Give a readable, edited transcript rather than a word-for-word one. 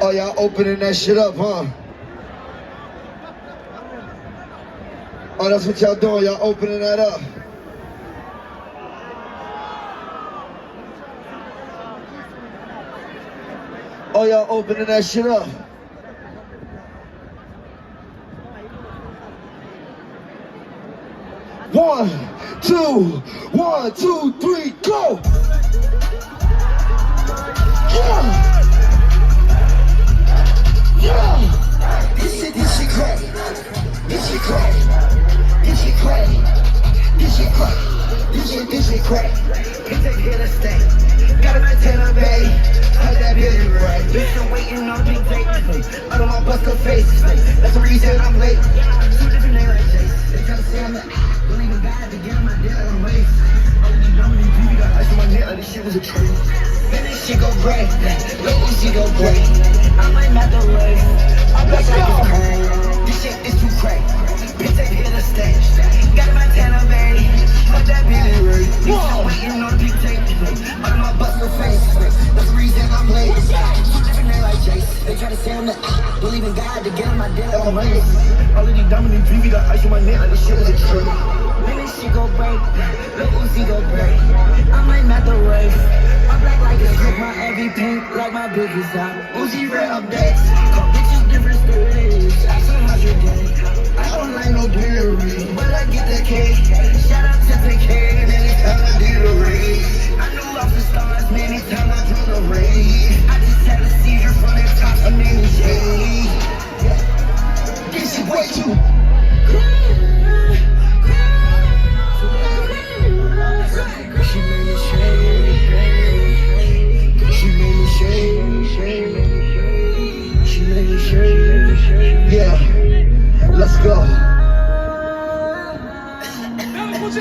Oh, y'all opening that shit up, huh? Oh, that's what y'all doing, y'all opening that up. Oh, y'all opening that shit up. One, two, three, go! Yeah! Yeah! This shit crack. This shit crack. This shit crack. This shit crack. This shit crack. It's a killer stay. Gotta maintain a bay. How's that building right? Bitch, I'm waiting on big tape. I don't want bust her face. That's the reason I'm late. Two different names like Chase. They try to say I'm the believe in God to get on my deal on ways. Oh, you know me, you got ice on my neck. This shit was a treat. Man, this shit go great. Look, this shit go great. I might not the way. I'm back like it's crazy. This shit is too crazy. Bitch, they hit a stage. Got my tanner, baby. How's that building right? Bitch, I'm waiting on big tape. I don't want bust her face. That's the reason I'm late. Two different names like Chase. They try to say I'm the believe in God to get on my deal on ways. All of these dominant dreams, got ice on my neck. This shit was a treat. Man, this shit go break. Look, Uzi go break. I might not the race. I'm black like a script, my every pink like my biggest out. Uzi red updates. Call bitches different stories. Ask them how's your day. I don't like no beer.